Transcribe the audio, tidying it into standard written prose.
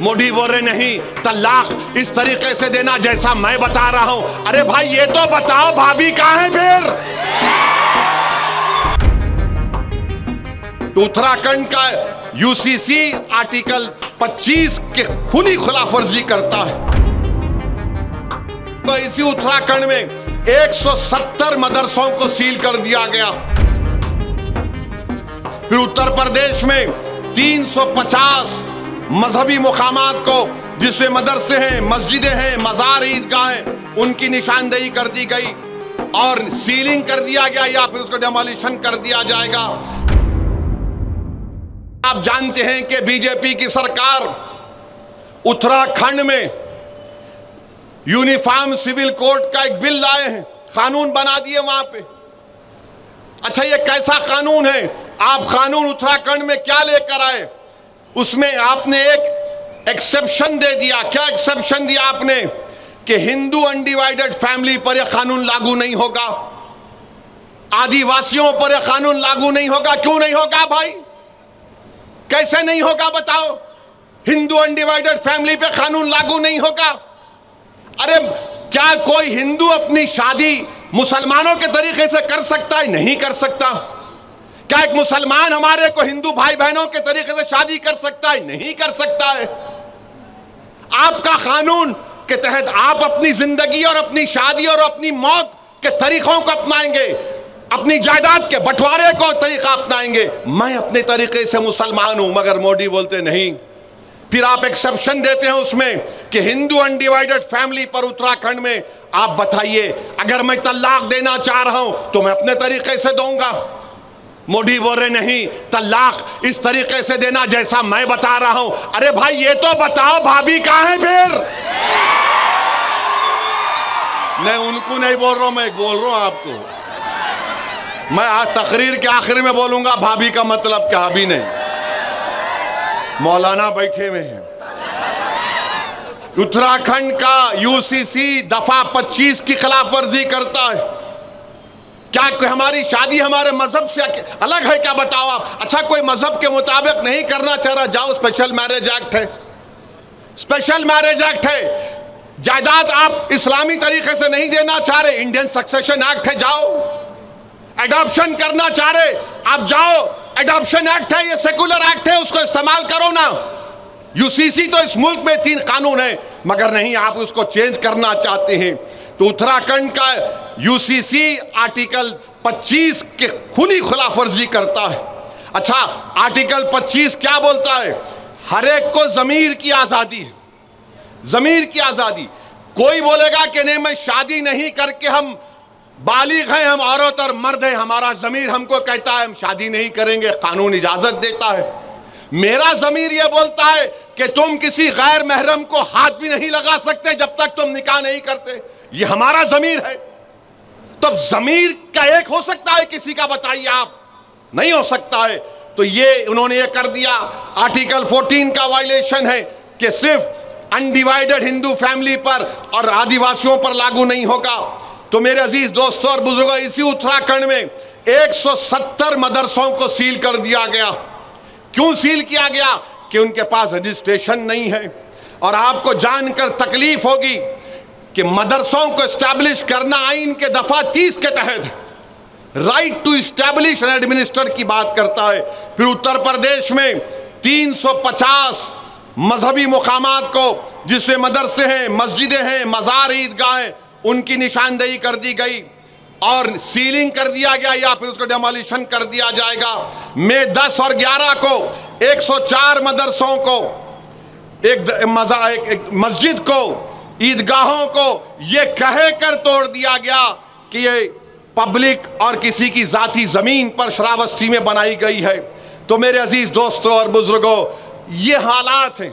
मोदी बोल रहे नहीं तलाक इस तरीके से देना जैसा मैं बता रहा हूं। अरे भाई ये तो बताओ भाभी कहां है फिर? उत्तराखंड का यूसीसी आर्टिकल 25 के खुली खिलाफवर्जी करता है। तो इसी उत्तराखंड में 170 मदरसों को सील कर दिया गया। फिर उत्तर प्रदेश में 350 मजहबी मुकामात को, जिसमें मदरसे हैं, मस्जिदें हैं, मजार, ईदगाह हैं, उनकी निशानदेही कर दी गई और सीलिंग कर दिया गया या फिर उसको डेमोलिशन कर दिया जाएगा। आप जानते हैं कि बीजेपी की सरकार उत्तराखंड में यूनिफॉर्म सिविल कोड का एक बिल लाए हैं, कानून बना दिए वहां पे। अच्छा, ये कैसा कानून है? आप कानून उत्तराखंड में क्या लेकर आए? उसमें आपने एक एक्सेप्शन दे दिया। क्या एक्सेप्शन दिया आपने? कि हिंदू अनडिवाइडेड फैमिली पर यह कानून लागू नहीं होगा, आदिवासियों पर यह कानून लागू नहीं होगा। क्यों नहीं होगा भाई? कैसे नहीं होगा बताओ? हिंदू अनडिवाइडेड फैमिली पे कानून लागू नहीं होगा? अरे क्या कोई हिंदू अपनी शादी मुसलमानों के तरीके से कर सकता है? नहीं कर सकता। क्या एक मुसलमान हमारे को हिंदू भाई बहनों के तरीके से शादी कर सकता है? नहीं कर सकता है। आपका कानून के तहत आप अपनी जिंदगी और अपनी शादी और अपनी मौत के तरीकों को अपनाएंगे, अपनी जायदाद के बंटवारे को तरीका अपनाएंगे। मैं अपने तरीके से मुसलमान हूं, मगर मोदी बोलते नहीं। फिर आप एक्सेप्शन देते हैं उसमें कि हिंदू अनडिवाइडेड फैमिली पर उत्तराखंड में आप बताइए, अगर मैं तलाक देना चाह रहा हूं तो मैं अपने तरीके से दूंगा। मोदी बोल रहे नहीं तलाक इस तरीके से देना जैसा मैं बता रहा हूं। अरे भाई ये तो बताओ भाभी कहां है फिर? मैं उनको नहीं बोल रहा हूं, मैं बोल रहा हूं आपको। मैं आज तकरीर के आखिर में बोलूंगा भाभी का मतलब क्या, अभी नहीं। मौलाना बैठे हुए हैं। उत्तराखंड का यूसीसी दफा 25 की खिलाफवर्जी करता है। क्या हमारी शादी हमारे मजहब से अलग है क्या? बताओ आप। अच्छा, कोई मजहब के मुताबिक नहीं करना चाह रहा, जाओ, स्पेशल मैरिज एक्ट है, स्पेशल मैरिज एक्ट है। जायदाद आप इस्लामी तरीके से नहीं देना चाह रहे, इंडियन सक्सेशन एक्ट है, जाओ। एडॉप्शन करना चाह रहे आप, जाओ, एडॉप्शन एक्ट है, ये सेकुलर एक्ट है, उसको इस्तेमाल करो ना। यूसीसी तो इस मुल्क में 3 कानून है, मगर नहीं, आप उसको चेंज करना चाहते हैं। तो उत्तराखंड का यूसीसी आर्टिकल 25 के खुली खिलाफवर्जी करता है। अच्छा, आर्टिकल 25 क्या बोलता है? हर एक को जमीर की आजादी है, जमीर की आजादी। कोई बोलेगा कि नहीं, मैं शादी नहीं करके, हम बालिग हैं, हम औरत और मर्द हैं, हमारा जमीर हमको कहता है हम शादी नहीं करेंगे, कानून इजाजत देता है। मेरा जमीर यह बोलता है कि तुम किसी गैर महरम को हाथ भी नहीं लगा सकते जब तक तुम निकाह नहीं करते, ये हमारा जमीर है। तो जमीर का एक हो सकता है किसी का? बताइए आप। नहीं हो सकता है। तो ये उन्होंने ये कर दिया। आर्टिकल 14 का वायलेशन है कि सिर्फ अनडिवाइडेड हिंदू फैमिली पर और आदिवासियों पर लागू नहीं होगा। तो मेरे अजीज दोस्तों और बुजुर्गों, इसी उत्तराखंड में 170 मदरसों को सील कर दिया गया। क्यों सील किया गया? कि उनके पास रजिस्ट्रेशन नहीं है। और आपको जानकर तकलीफ होगी कि मदरसों को एस्टैब्लिश करना आइन के दफा 30 के तहत right to establish and administer की बात करता है। फिर उत्तर प्रदेश में 350 मजहबी मुकामात को, जिसमें मदरसे हैं, मस्जिदें हैं, मजार, ईदगाह हैं, उनकी निशानदेही कर दी गई और सीलिंग कर दिया गया या फिर उसको डेमोलिशन कर दिया जाएगा। मई 10 और 11 को 104 मदरसों को, एक मस्जिद को, ईदगाहों को ये कहकर तोड़ दिया गया कि ये पब्लिक और किसी की जाती जमीन पर श्रावस्ती में बनाई गई है। तो मेरे अजीज दोस्तों और बुजुर्गों, ये हालात हैं।